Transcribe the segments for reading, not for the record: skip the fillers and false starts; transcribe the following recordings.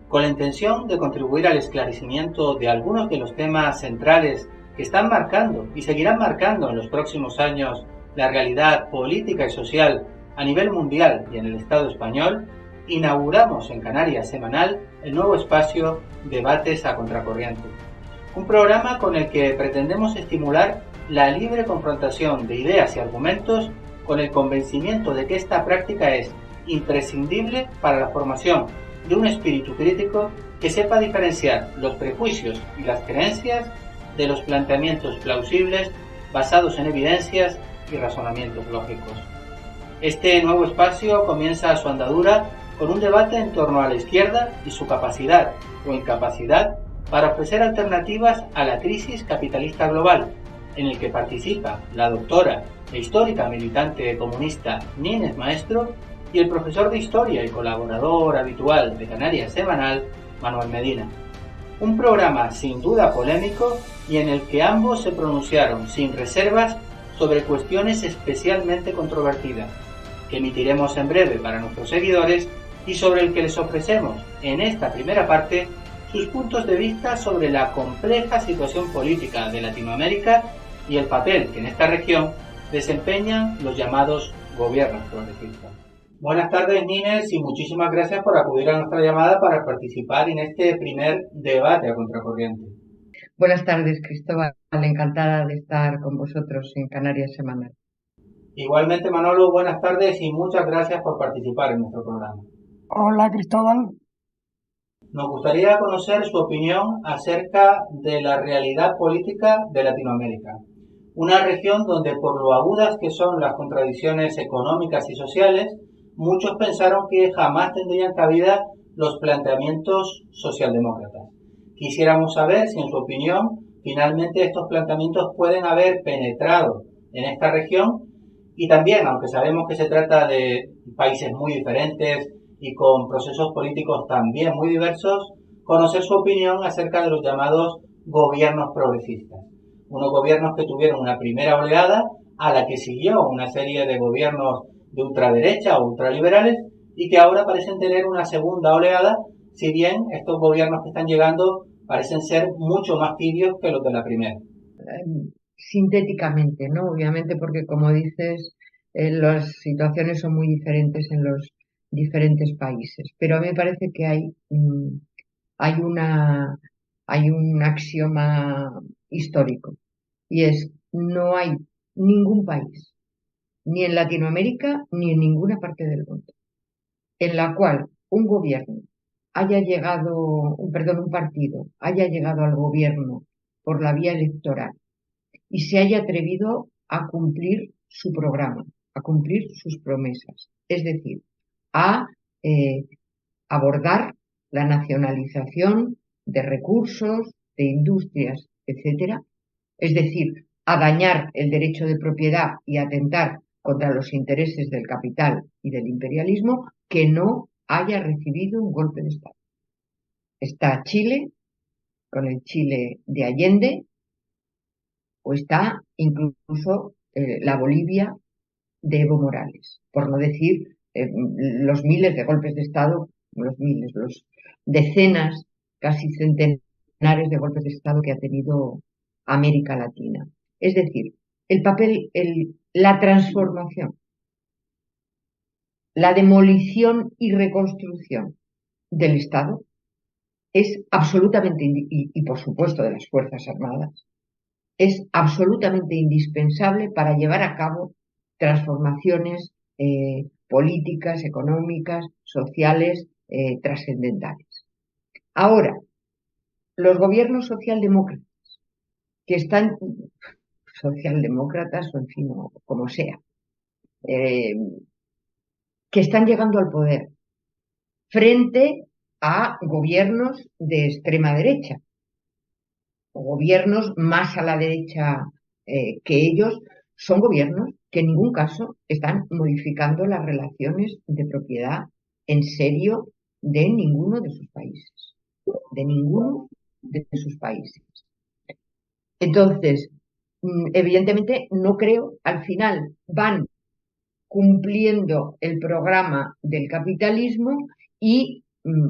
con la intención de contribuir al esclarecimiento de algunos de los temas centrales que están marcando y seguirán marcando en los próximos años la realidad política y social a nivel mundial y en el Estado español, inauguramos en Canarias Semanal el nuevo espacio Debates a Contracorriente. Un programa con el que pretendemos estimular la libre confrontación de ideas y argumentos con el convencimiento de que esta práctica es imprescindible para la formación de un espíritu crítico que sepa diferenciar los prejuicios y las creencias de los planteamientos plausibles basados en evidencias y razonamientos lógicos. Este nuevo espacio comienza su andadura con un debate en torno a la izquierda y su capacidad o incapacidad para ofrecer alternativas a la crisis capitalista global, en el que participa la doctora e histórica militante comunista Nines Maestro y el profesor de Historia y colaborador habitual de Canarias Semanal, Manuel Medina. Un programa sin duda polémico y en el que ambos se pronunciaron sin reservas sobre cuestiones especialmente controvertidas, que emitiremos en breve para nuestros seguidores y sobre el que les ofrecemos en esta primera parte sus puntos de vista sobre la compleja situación política de Latinoamérica y el papel que en esta región desempeñan los llamados gobiernos progresistas. Buenas tardes, Nines, y muchísimas gracias por acudir a nuestra llamada para participar en este primer debate a contracorriente. Buenas tardes, Cristóbal. Encantada de estar con vosotros en Canarias Semanal. Igualmente, Manolo, buenas tardes y muchas gracias por participar en nuestro programa. Hola, Cristóbal. Nos gustaría conocer su opinión acerca de la realidad política de Latinoamérica, una región donde, por lo agudas que son las contradicciones económicas y sociales, muchos pensaron que jamás tendrían cabida los planteamientos socialdemócratas. Quisiéramos saber si, en su opinión, finalmente estos planteamientos pueden haber penetrado en esta región y también, aunque sabemos que se trata de países muy diferentes y con procesos políticos también muy diversos, conocer su opinión acerca de los llamados gobiernos progresistas. Unos gobiernos que tuvieron una primera oleada a la que siguió una serie de gobiernos de ultraderecha o ultraliberales y que ahora parecen tener una segunda oleada, si bien estos gobiernos que están llegando parecen ser mucho más tibios que los de la primera. Sintéticamente, ¿no? Obviamente porque, como dices, las situaciones son muy diferentes en los diferentes países, pero a mí me parece que hay un axioma histórico y es: no hay ningún país, ni en Latinoamérica ni en ninguna parte del mundo, en la cual un partido haya llegado al gobierno por la vía electoral y se haya atrevido a cumplir su programa, a cumplir sus promesas, es decir, a abordar la nacionalización de recursos, de industrias, etcétera, es decir, a dañar el derecho de propiedad y a atentar contra los intereses del capital y del imperialismo, que no haya recibido un golpe de Estado. Está Chile, con el Chile de Allende, o está incluso la Bolivia de Evo Morales, por no decir los miles de golpes de Estado, los decenas, casi centenares de golpes de Estado que ha tenido América Latina. Es decir, la transformación, la demolición y reconstrucción del Estado es absolutamente, y por supuesto de las Fuerzas Armadas, es absolutamente indispensable para llevar a cabo transformaciones políticas, económicas, sociales, trascendentales. Ahora, los gobiernos socialdemócratas, socialdemócratas o en fin, como sea, que están llegando al poder frente a gobiernos de extrema derecha, o gobiernos más a la derecha que ellos, son gobiernos que en ningún caso están modificando las relaciones de propiedad en serio de ninguno de sus países. De ninguno de sus países. Entonces, evidentemente, no creo, al final van cumpliendo el programa del capitalismo y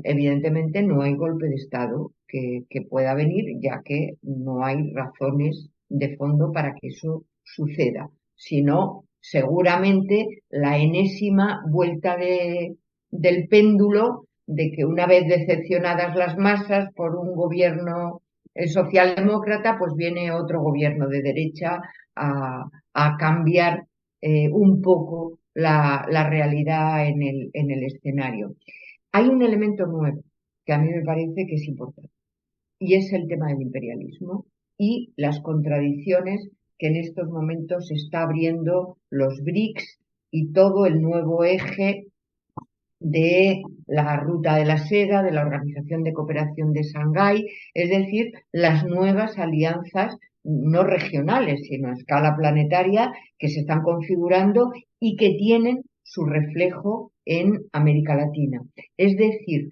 evidentemente no hay golpe de Estado que pueda venir, ya que no hay razones de fondo para que eso suceda, sino seguramente la enésima vuelta del péndulo de que una vez decepcionadas las masas por un gobierno socialdemócrata, pues viene otro gobierno de derecha a cambiar un poco la realidad en el escenario. Hay un elemento nuevo que a mí me parece que es importante y es el tema del imperialismo y las contradicciones que en estos momentos está abriendo los BRICS y todo el nuevo eje de la Ruta de la Seda, de la Organización de Cooperación de Shanghái, es decir, las nuevas alianzas no regionales, sino a escala planetaria que se están configurando y que tienen su reflejo en América Latina. Es decir,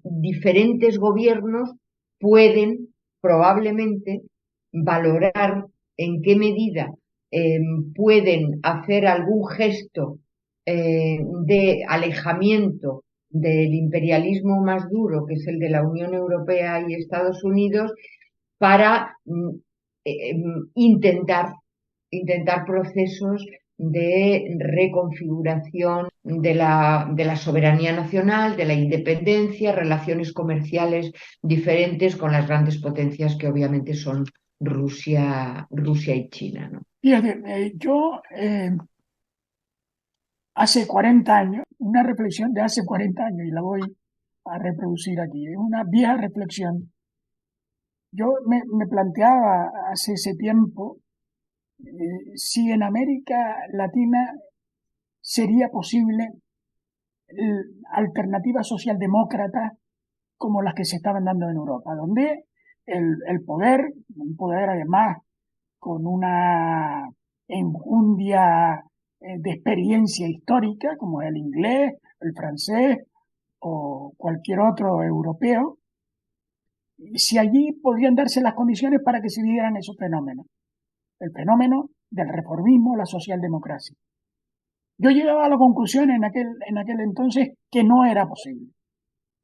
diferentes gobiernos pueden probablemente valorar en qué medida pueden hacer algún gesto de alejamiento del imperialismo más duro, que es el de la Unión Europea y Estados Unidos, para intentar procesos de reconfiguración de la soberanía nacional, de la independencia, relaciones comerciales diferentes con las grandes potencias que obviamente son Rusia y China, ¿no? Fíjate, yo hace 40 años, una reflexión de hace 40 años, y la voy a reproducir aquí, es una vieja reflexión. Yo me planteaba hace ese tiempo si en América Latina sería posible alternativas socialdemócratas como las que se estaban dando en Europa, donde el poder, un poder además con una enjundia de experiencia histórica, como el inglés, el francés o cualquier otro europeo, si allí podrían darse las condiciones para que se dieran esos fenómenos. El fenómeno del reformismo, la socialdemocracia. Yo llegaba a la conclusión en aquel entonces que no era posible.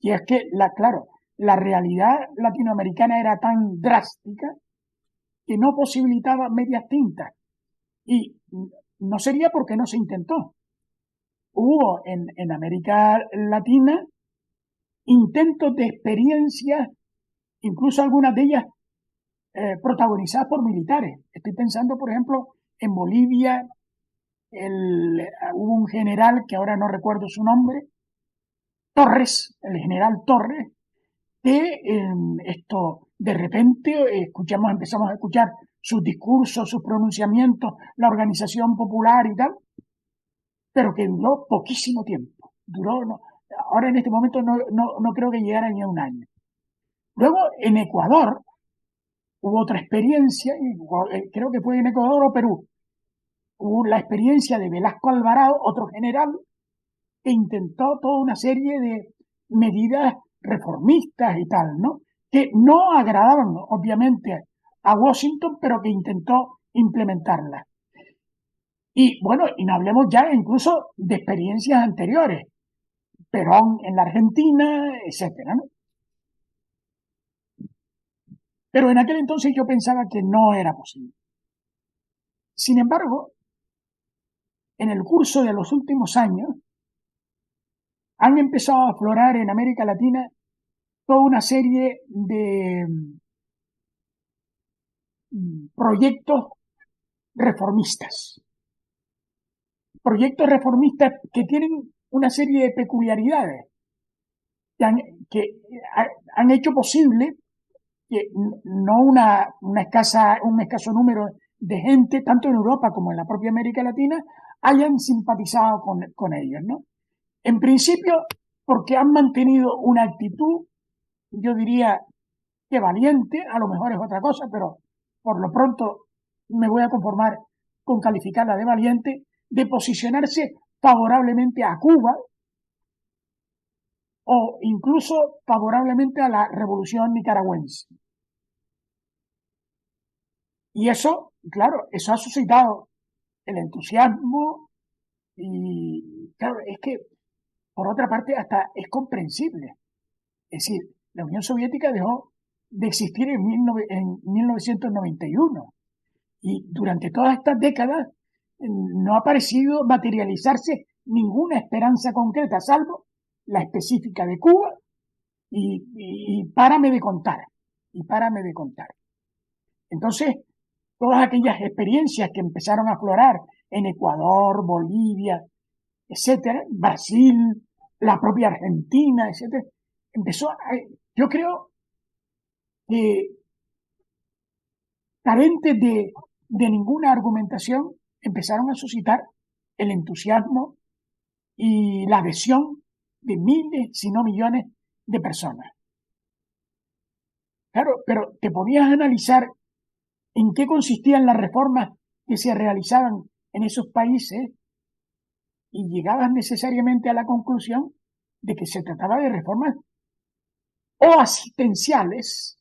Y es que, claro, la realidad latinoamericana era tan drástica que no posibilitaba medias tintas. Y no sería porque no se intentó. Hubo en América Latina intentos de experiencias, incluso algunas de ellas protagonizadas por militares. Estoy pensando, por ejemplo, en Bolivia, hubo un general que ahora no recuerdo su nombre, Torres, el general Torres, que esto de repente empezamos a escuchar sus discursos, sus pronunciamientos, la organización popular y tal, pero que duró poquísimo tiempo. Ahora en este momento no creo que llegara ni a un año. Luego en Ecuador hubo otra experiencia, creo que fue en Ecuador o Perú, hubo la experiencia de Velasco Alvarado, otro general, que intentó toda una serie de medidas reformistas y tal, ¿no? Que no agradaban, obviamente, a Washington, pero que intentó implementarlas. Y bueno, y no hablemos ya incluso de experiencias anteriores, Perón en la Argentina, etcétera, ¿no? Pero en aquel entonces yo pensaba que no era posible. Sin embargo, en el curso de los últimos años, han empezado a aflorar en América Latina toda una serie de proyectos reformistas. Proyectos reformistas que tienen una serie de peculiaridades que han hecho posible que no un escaso número de gente, tanto en Europa como en la propia América Latina, hayan simpatizado con ellos, ¿no? En principio, porque han mantenido una actitud, yo diría que valiente, a lo mejor es otra cosa, pero por lo pronto me voy a conformar con calificarla de valiente, de posicionarse favorablemente a Cuba o incluso favorablemente a la revolución nicaragüense. Y eso, claro, eso ha suscitado el entusiasmo y, claro, es que por otra parte, hasta es comprensible. Es decir, la Unión Soviética dejó de existir en 1991 y durante todas estas décadas no ha parecido materializarse ninguna esperanza concreta, salvo la específica de Cuba y párame de contar, y párame de contar. Entonces, todas aquellas experiencias que empezaron a aflorar en Ecuador, Bolivia, etcétera, Brasil, la propia Argentina, etcétera, yo creo que carentes de ninguna argumentación, empezaron a suscitar el entusiasmo y la adhesión de miles, si no millones, de personas. Claro, pero te ponías a analizar en qué consistían las reformas que se realizaban en esos países y llegabas necesariamente a la conclusión de que se trataba de reformas o asistenciales,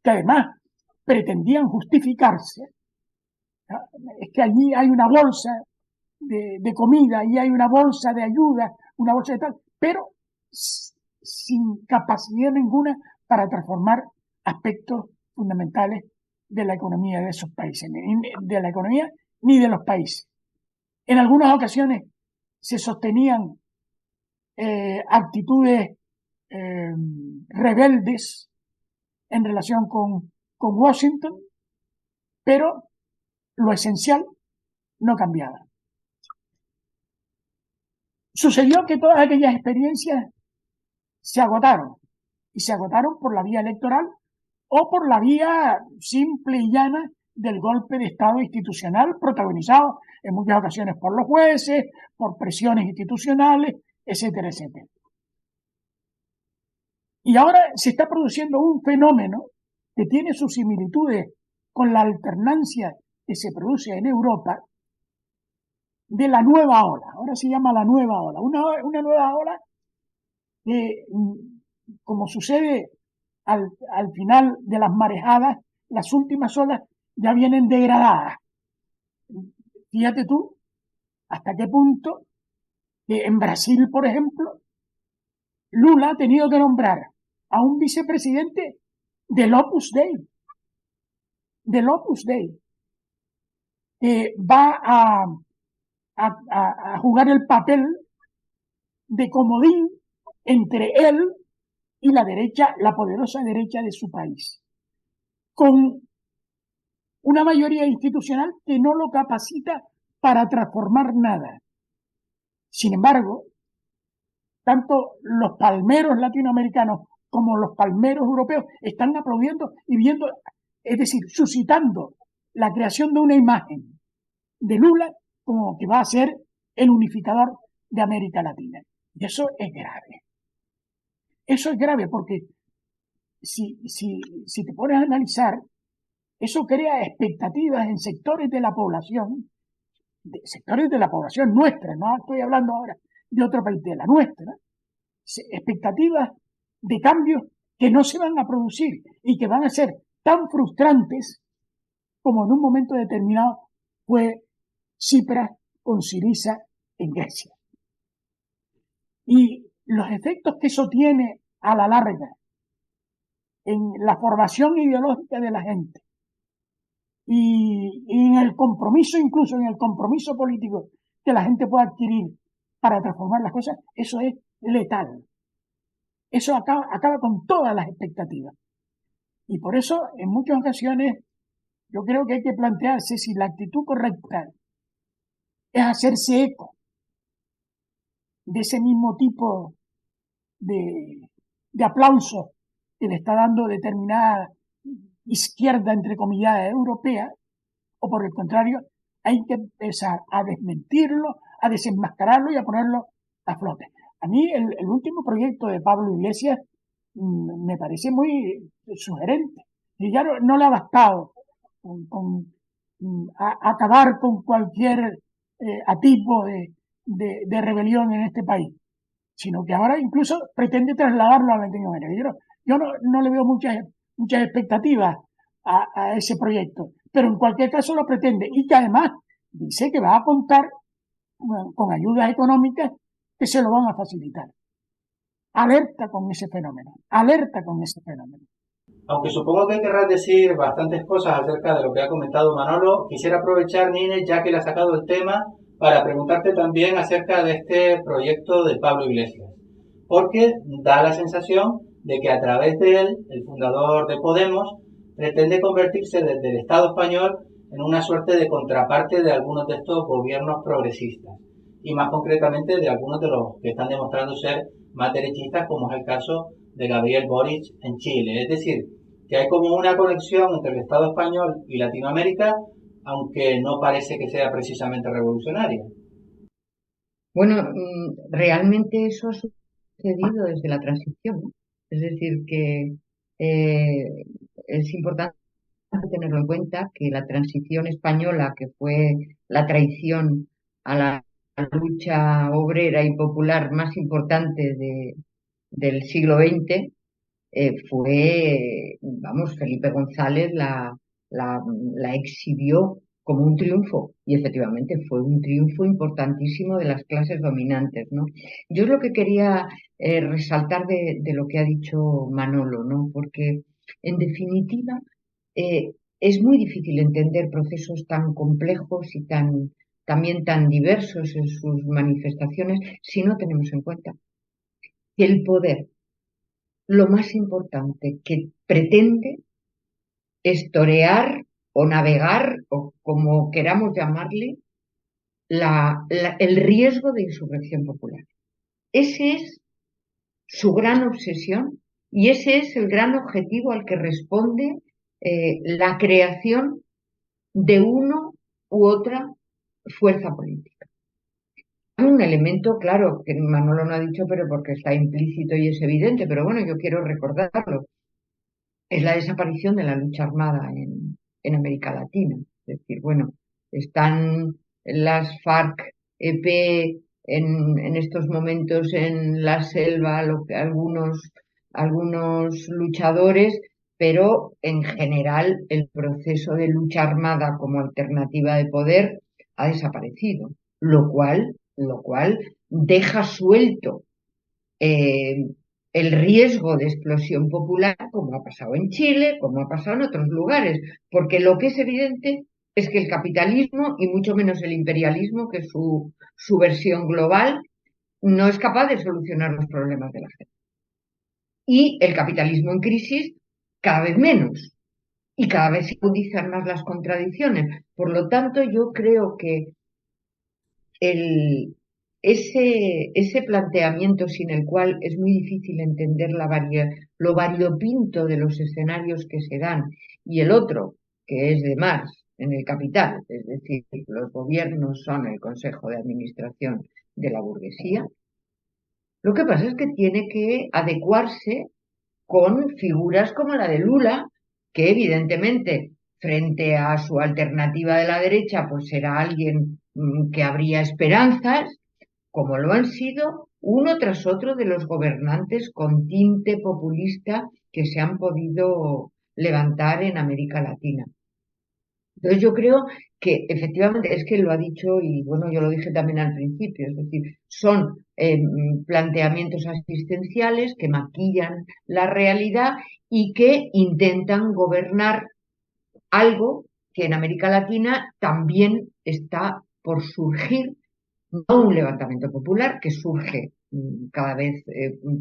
que además pretendían justificarse. Es que allí hay una bolsa de comida, y hay una bolsa de ayuda, una bolsa de tal, pero sin capacidad ninguna para transformar aspectos fundamentales de la economía de esos países, de la economía ni de los países. En algunas ocasiones se sostenían actitudes rebeldes en relación con Washington, pero lo esencial no cambiaba. Sucedió que todas aquellas experiencias se agotaron, y se agotaron por la vía electoral o por la vía simple y llana del golpe de Estado institucional protagonizado en muchas ocasiones por los jueces, por presiones institucionales, etcétera, etcétera. Y ahora se está produciendo un fenómeno que tiene sus similitudes con la alternancia que se produce en Europa de la nueva ola. Ahora se llama la nueva ola. Una nueva ola que, como sucede al final de las marejadas, las últimas olas ya vienen degradadas. Fíjate tú hasta qué punto que en Brasil, por ejemplo, Lula ha tenido que nombrar a un vicepresidente del Opus Dei, que va a jugar el papel de comodín entre él y la derecha, la poderosa derecha de su país, con una mayoría institucional que no lo capacita para transformar nada. Sin embargo, tanto los palmeros latinoamericanos como los palmeros europeos están aplaudiendo y viendo, es decir, suscitando la creación de una imagen de Lula como que va a ser el unificador de América Latina. Y eso es grave. Eso es grave porque si te pones a analizar, eso crea expectativas en sectores de la población nuestra, no estoy hablando ahora de otro país, de la nuestra, expectativas de cambios que no se van a producir y que van a ser tan frustrantes como en un momento determinado fue Tsipras con Syriza en Grecia. Y los efectos que eso tiene a la larga en la formación ideológica de la gente y en el compromiso, incluso en el compromiso político que la gente pueda adquirir para transformar las cosas, eso es letal. Eso acaba con todas las expectativas. Y por eso, en muchas ocasiones, yo creo que hay que plantearse si la actitud correcta es hacerse eco de ese mismo tipo de aplauso que le está dando determinada izquierda, entre comillas, europea, o por el contrario, hay que empezar a desmentirlo, a desenmascararlo y a ponerlo a flote. A mí el último proyecto de Pablo Iglesias me parece muy sugerente. Y ya no le ha bastado acabar con cualquier atisbo de rebelión en este país, sino que ahora incluso pretende trasladarlo a Latinoamérica. Yo no le veo muchas expectativas a ese proyecto, pero en cualquier caso lo pretende y que además dice que va a contar con ayudas económicas que se lo van a facilitar. Alerta con ese fenómeno, alerta con ese fenómeno. Aunque supongo que querrás decir bastantes cosas acerca de lo que ha comentado Manolo, quisiera aprovechar, Nine, ya que le ha sacado el tema, para preguntarte también acerca de este proyecto de Pablo Iglesias. Porque da la sensación de que a través de él, el fundador de Podemos, pretende convertirse desde el Estado español en una suerte de contraparte de algunos de estos gobiernos progresistas. Y más concretamente de algunos de los que están demostrando ser más derechistas, como es el caso de Gabriel Boric en Chile. Es decir, que hay como una conexión entre el Estado español y Latinoamérica, aunque no parece que sea precisamente revolucionaria. Bueno, realmente eso ha sucedido desde la transición, ¿no? Es decir, que es importante tenerlo en cuenta que la transición española, que fue la traición a la lucha obrera y popular más importante del siglo XX, vamos, Felipe González la exhibió como un triunfo y efectivamente fue un triunfo importantísimo de las clases dominantes, ¿no? Yo es lo que quería resaltar de lo que ha dicho Manolo, ¿no? Porque en definitiva es muy difícil entender procesos tan complejos y también tan diversos en sus manifestaciones si no tenemos en cuenta que el poder, lo más importante que pretende es torear o navegar, o como queramos llamarle, el riesgo de insurrección popular. Ese es su gran obsesión y ese es el gran objetivo al que responde la creación de uno u otra fuerza política. Un elemento, claro, que Manolo no ha dicho, pero porque está implícito y es evidente, pero bueno, yo quiero recordarlo, es la desaparición de la lucha armada en América Latina. Es decir, bueno, están las FARC-EP en estos momentos en la selva, algunos luchadores, pero en general el proceso de lucha armada como alternativa de poder ha desaparecido, lo cual deja suelto eh, el riesgo de explosión popular, como ha pasado en Chile, como ha pasado en otros lugares, porque lo que es evidente es que el capitalismo, y mucho menos el imperialismo, que es su versión global, no es capaz de solucionar los problemas de la gente. Y el capitalismo en crisis cada vez menos, y cada vez se agudizan más las contradicciones. Por lo tanto, yo creo que ese planteamiento sin el cual es muy difícil entender lo variopinto de los escenarios que se dan, y el otro, que es de Marx en El Capital, es decir, los gobiernos son el consejo de administración de la burguesía, lo que pasa es que tiene que adecuarse con figuras como la de Lula, que evidentemente frente a su alternativa de la derecha, pues será alguien que habría esperanzas, como lo han sido uno tras otro de los gobernantes con tinte populista que se han podido levantar en América Latina. Entonces yo creo que efectivamente es que lo ha dicho y bueno, yo lo dije también al principio, es decir, son planteamientos asistenciales que maquillan la realidad y que intentan gobernar algo que en América Latina también está por surgir, no un levantamiento popular que surge cada vez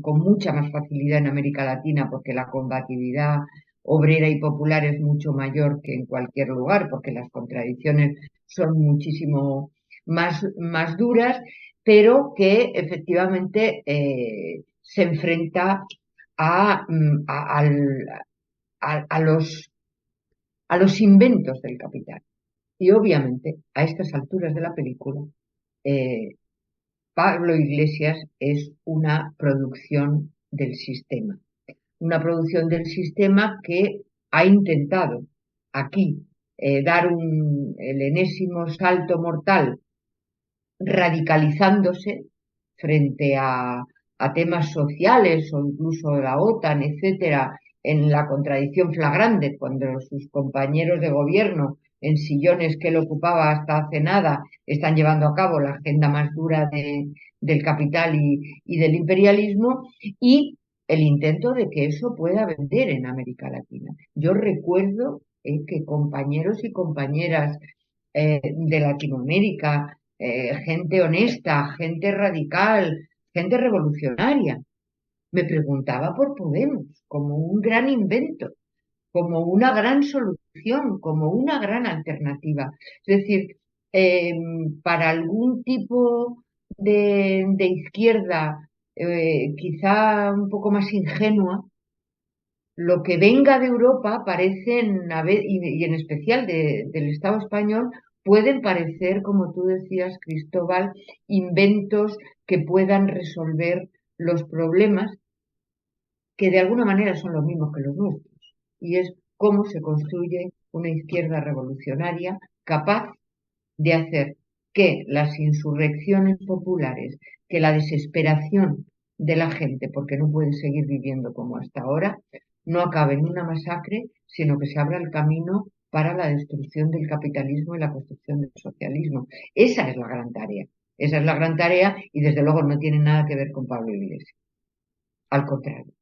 con mucha más facilidad en América Latina porque la combatividad obrera y popular es mucho mayor que en cualquier lugar porque las contradicciones son muchísimo más duras, pero que efectivamente se enfrenta a, a, a, a los inventos del capital. Y obviamente, a estas alturas de la película, eh, Pablo Iglesias es una producción del sistema. Una producción del sistema que ha intentado aquí dar el enésimo salto mortal radicalizándose frente a temas sociales o incluso la OTAN, etcétera, en la contradicción flagrante cuando sus compañeros de gobierno en sillones que él ocupaba hasta hace nada, están llevando a cabo la agenda más dura del capital y del imperialismo, y el intento de que eso pueda vender en América Latina. Yo recuerdo que compañeros y compañeras de Latinoamérica, gente honesta, gente radical, gente revolucionaria, me preguntaba por Podemos como un gran invento, como una gran solución, como una gran alternativa. Es decir, eh, para algún tipo de izquierda quizá un poco más ingenua, lo que venga de Europa parecen, y en especial del Estado español, pueden parecer, como tú decías, Cristóbal, inventos que puedan resolver los problemas que de alguna manera son los mismos que los nuestros. Y es cómo se construye una izquierda revolucionaria capaz de hacer que las insurrecciones populares, que la desesperación de la gente, porque no puede seguir viviendo como hasta ahora, no acabe en una masacre, sino que se abra el camino para la destrucción del capitalismo y la construcción del socialismo. Esa es la gran tarea. Esa es la gran tarea y desde luego no tiene nada que ver con Pablo Iglesias. Al contrario.